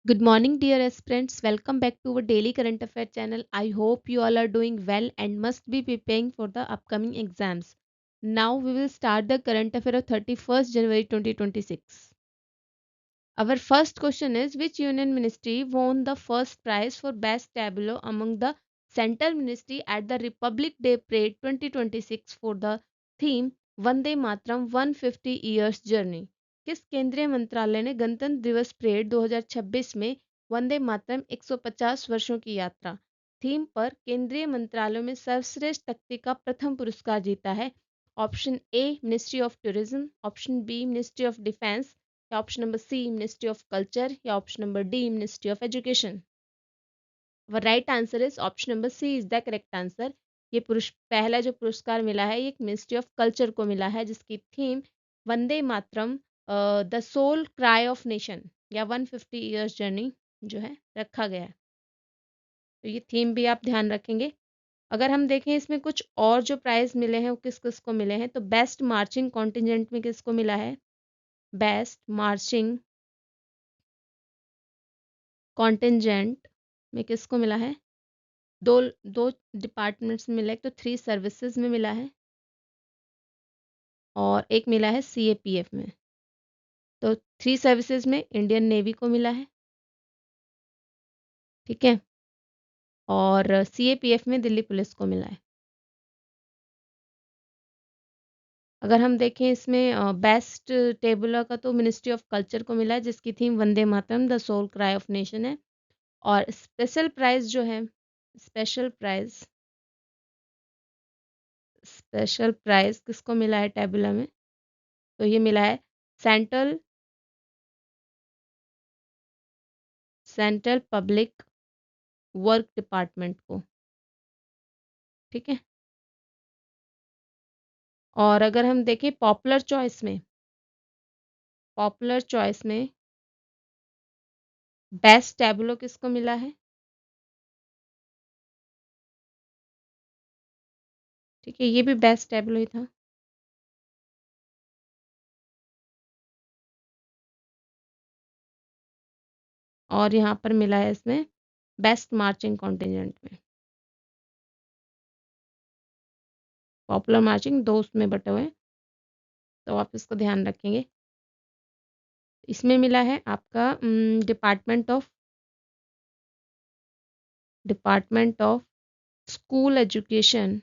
Good morning, dear aspirants. Welcome back to our daily current affair channel. I hope you all are doing well and must be preparing for the upcoming exams. Now we will start the current affair of 31st January 2026. Our first question is, which union ministry won the first prize for best tableau among the central ministry at the Republic Day Parade 2026 for the theme Vande Mataram 150 years journey? किस केंद्रीय मंत्रालय ने गणतंत्र दिवस parade 2026 में वंदे मातरम 150 वर्षों की यात्रा थीम पर केंद्रीय मंत्रालयों में सर्वश्रेष्ठ तख्ती का प्रथम पुरस्कार जीता है? Option A ministry of tourism, option B ministry of defence, या option number C ministry of culture, या option number D ministry of education. Right answer is option number C is the correct answer. ये पहला जो पुरस्कार मिला है ये ministry of culture को मिला है, जिसकी theme Vande Mataram the soul cry of nation या 150 ईयर्स जर्नी जो है रखा गया है। तो ये थीम भी आप ध्यान रखेंगे। अगर हम देखें इसमें कुछ और जो प्राइज मिले हैं वो किस किस को मिले हैं, तो बेस्ट मार्चिंग कॉन्टिजेंट में किसको मिला है? बेस्ट मार्चिंग कॉन्टिजेंट में किसको मिला है? दो दो डिपार्टमेंट्स में मिला है, तो 3 सर्विसेज में मिला है और एक मिला है सीएपीएफ में। तो 3 सर्विसेज में इंडियन नेवी को मिला है, ठीक है, और सीएपीएफ में दिल्ली पुलिस को मिला है। अगर हम देखें इसमें बेस्ट टेबुलर का तो मिनिस्ट्री ऑफ कल्चर को मिला है, जिसकी theme Vande Mataram the soul cry of nation है। और स्पेशल प्राइज जो है, स्पेशल प्राइज स्पेशल प्राइज किसको मिला है टेबुलर में? तो ये मिला है central central public work department को, ठीक है। और अगर हम देखें पॉपुलर चॉइस में बेस्ट टैबलो किसको मिला है? ठीक है, ये भी बेस्ट टैबलो ही था। और यहाँ पर मिला है इसमें बेस्ट मार्चिंग कॉन्टिजेंट में। पॉपुलर मार्चिंग दो उसमें बटे हुए, तो आप इसको ध्यान रखेंगे। इसमें मिला है आपका department of school education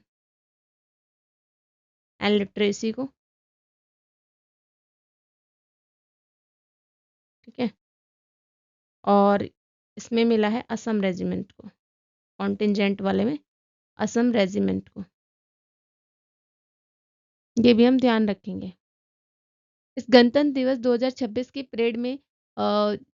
and literacy को, ठीक है। और इसमें मिला है असम रेजिमेंट को, कॉन्टिजेंट वाले में असम रेजिमेंट को, ये भी हम ध्यान रखेंगे। इस गणतंत्र दिवस 2026 की परेड में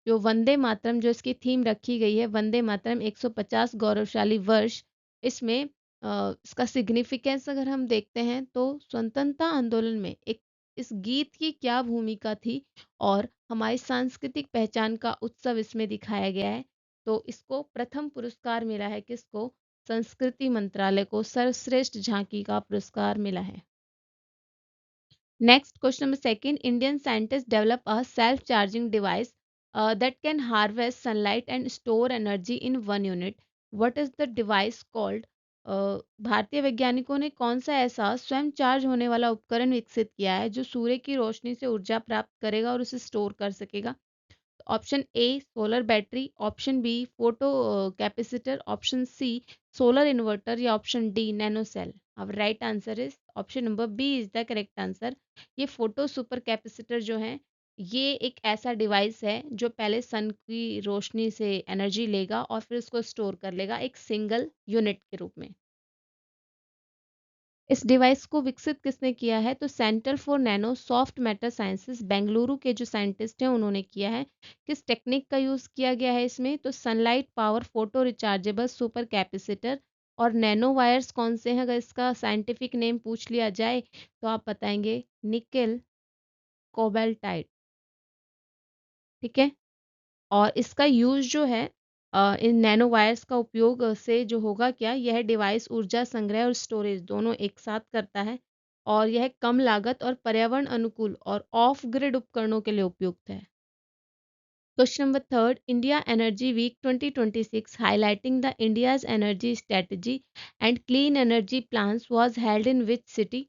जो वंदे मातरम जो इसकी थीम रखी गई है, वंदे मातरम 150 गौरवशाली वर्ष, इसमें इसका सिग्निफिकेंस अगर हम देखते हैं तो स्वतंत्रता आंदोलन में एक इस गीत की क्या भूमिका थी और हमारी सांस्कृतिक पहचान का उत्सव इसमें दिखाया गया है। तो इसको प्रथम पुरस्कार मिला है, किसको? संस्कृति मंत्रालय को सर्वश्रेष्ठ झांकी का पुरस्कार मिला है। Next, question number second. Indian scientists develop a self-charging device that can harvest sunlight and store energy in one unit. What is the device called? भारतीय वैज्ञानिकों ने कौन सा ऐसा स्वयं चार्ज होने वाला उपकरण विकसित किया है जो सूर्य की रोशनी से ऊर्जा प्राप्त करेगा और उसे स्टोर कर सकेगा? Option A solar battery, option B photo capacitor, option C solar inverter, या ऑप्शन डी नैनो सेल। अब right answer is option number B is the correct answer. ये फोटो सुपर कैपेसिटर जो है, ये एक ऐसा डिवाइस है जो पहले सन की रोशनी से एनर्जी लेगा और फिर उसको स्टोर कर लेगा एक सिंगल यूनिट के रूप में। इस डिवाइस को विकसित किसने किया है? तो centre for nano soft matter sciences Bengaluru के जो साइंटिस्ट हैं उन्होंने किया है। किस टेक्निक का यूज़ किया गया है इसमें? तो sunlight power photo rechargeable super capacitor. और नैनो वायर्स कौन से हैं, अगर इसका साइंटिफिक नेम पूछ लिया जाए तो आप बताएंगे निकेल कोबाल्टाइट, ठीक है। और इसका यूज़ जो है इन नैनो वायर्स का उपयोग से जो होगा क्या, यह डिवाइस ऊर्जा संग्रह और स्टोरेज दोनों एक साथ करता है और यह कम लागत और पर्यावरण अनुकूल और ऑफ ग्रिड उपकरणों के लिए उपयुक्त है। Question number third, India Energy Week 2026 highlighting the India's energy strategy and clean energy plans was held in which city?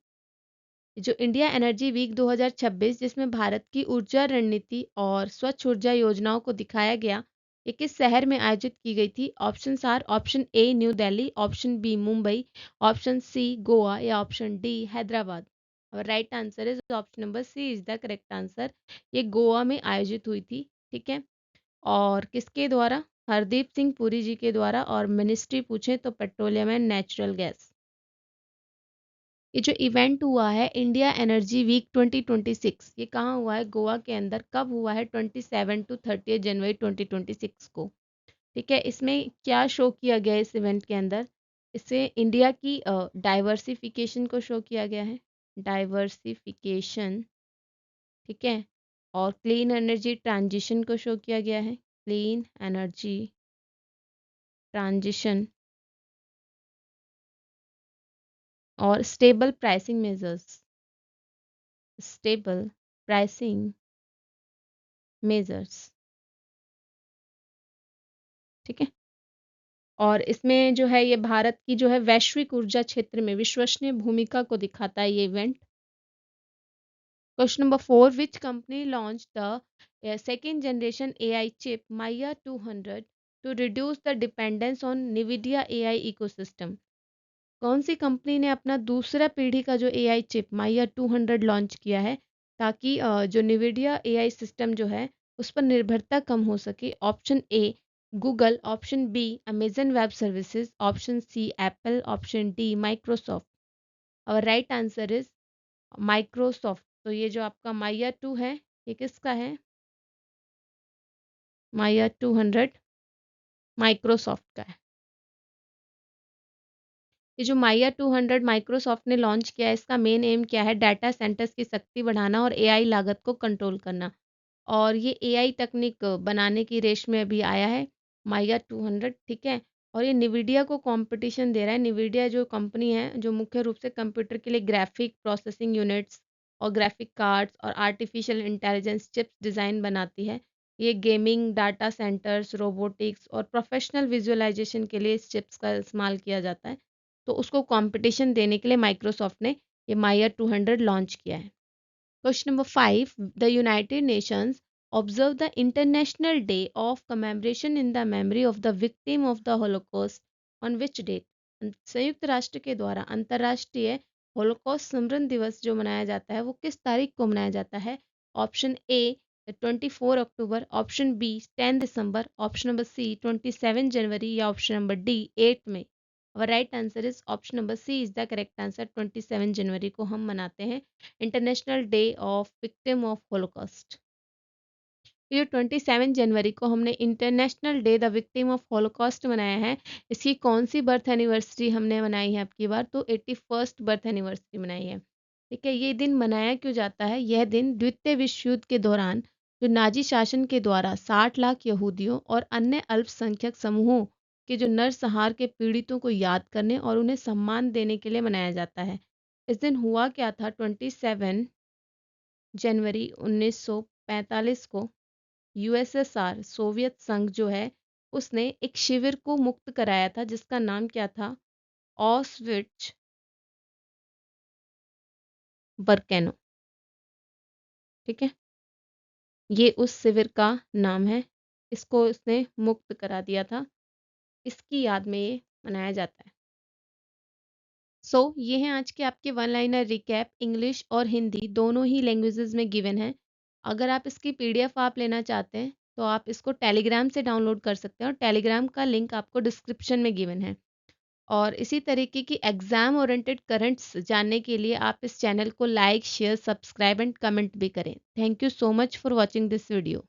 जो इंडिया एनर्जी वीक 2026 जिसमें भारत की ऊर्जा रणनीति और स्वच्छ ऊर्जा योजनाओं को दिखाया गया, ये किस शहर में आयोजित की गई थी? Option are, option A New Delhi, option B Mumbai, option C Goa या ऑप्शन डी हैदराबाद। और right answer is option number C is the correct answer. ये गोवा में आयोजित हुई थी, ठीक है। और किसके द्वारा? हरदीप सिंह पुरी जी के द्वारा। और मिनिस्ट्री पूछे तो पेट्रोलियम एंड नेचुरल गैस। ये जो इवेंट हुआ है इंडिया एनर्जी वीक 2026, ये कहाँ हुआ है? गोवा के अंदर। कब हुआ है? 27 टू 30 जनवरी 2026 को, ठीक है। इसमें क्या शो किया गया है इस इवेंट के अंदर? इससे इंडिया की डाइवर्सिफिकेशन को शो किया गया है, डाइवर्सिफिकेशन, ठीक है। और क्लीन एनर्जी ट्रांजिशन को शो किया गया है, क्लीन एनर्जी ट्रांजिशन। और stable pricing measures, stable pricing measures, ठीक है। और इसमें जो है ये भारत की जो है वैश्विक ऊर्जा क्षेत्र में विश्वसनीय भूमिका को दिखाता है ये event. Question number 4, which company launch the second generation AI chip Maia 200 to reduce the dependence on Nvidia AI ecosystem? कौन सी कंपनी ने अपना दूसरा पीढ़ी का जो एआई चिप माइया 200 लॉन्च किया है ताकि जो निविडिया एआई सिस्टम जो है उस पर निर्भरता कम हो सके? Option A Google, option B Amazon web services, option C Apple, option D Microsoft. और राइट आंसर इज माइक्रोसॉफ्ट। तो ये जो आपका माइया 2 है ये किसका है? माइया 200 माइक्रोसॉफ्ट का है। ये जो माइया 200 माइक्रोसॉफ्ट ने लॉन्च किया है इसका मेन एम क्या है? डाटा सेंटर्स की शक्ति बढ़ाना और एआई लागत को कंट्रोल करना। और ये एआई तकनीक बनाने की रेस में अभी आया है माइया 200, ठीक है। और ये निविडिया को कंपटीशन दे रहा है। निविडिया जो कंपनी है जो मुख्य रूप से कंप्यूटर के लिए ग्राफिक प्रोसेसिंग यूनिट्स और ग्राफिक कार्ड्स और आर्टिफिशियल इंटेलिजेंस चिप्स डिज़ाइन बनाती है। ये गेमिंग, डाटा सेंटर्स, रोबोटिक्स और प्रोफेशनल विजुअलाइजेशन के लिए इस चिप्स का इस्तेमाल किया जाता है। तो उसको कंपटीशन देने के लिए माइक्रोसॉफ्ट ने ये माइया 200 लॉन्च किया है। Question number 5. The United Nations observe the International Day of Commemoration in the memory of the victim of the Holocaust on which date? संयुक्त राष्ट्र के द्वारा अंतर्राष्ट्रीय होलोकॉस्ट स्मरण दिवस जो मनाया जाता है वो किस तारीख को मनाया जाता है? ऑप्शन ए 24 अक्टूबर, ऑप्शन बी 10 दिसंबर, ऑप्शन नंबर सी 27 जनवरी या ऑप्शन नंबर डी 8 मई। और right answer is option number C is the correct answer. 27 जनवरी को हम मनाते हैं international day of victim of Holocaust. ये 27 जनवरी को हमने international day the victim of Holocaust मनाया है। इसकी कौन सी बर्थ एनिवर्सरी हमने मनाई है आपकी बार? तो 81st बर्थ एनिवर्सरी मनाई है, ठीक है। ये दिन मनाया क्यों जाता है? यह दिन द्वितीय विश्व युद्ध के दौरान जो नाजी शासन के द्वारा 60 लाख यहूदियों और अन्य अल्पसंख्यक समूहों के जो नरसंहार के पीड़ितों को याद करने और उन्हें सम्मान देने के लिए मनाया जाता है। इस दिन हुआ क्या था? 27 जनवरी 1945 को यूएसएसआर सोवियत संघ जो है उसने एक शिविर को मुक्त कराया था जिसका नाम क्या था? ऑस्विट्ज बर्केनो, ठीक है। ये उस शिविर का नाम है। इसको उसने मुक्त करा दिया था, इसकी याद में ये मनाया जाता है। ये हैं आज के आपके वन लाइनर रिकैप। इंग्लिश और हिंदी दोनों ही लैंग्वेजेस में गिवन है। अगर आप इसकी पीडीएफ आप लेना चाहते हैं तो आप इसको टेलीग्राम से डाउनलोड कर सकते हैं और टेलीग्राम का लिंक आपको डिस्क्रिप्शन में गिवन है। और इसी तरीके की एग्जाम ओरिएंटेड करंट्स जानने के लिए आप इस चैनल को like, share, subscribe and comment भी करें। Thank you so much for watching this video.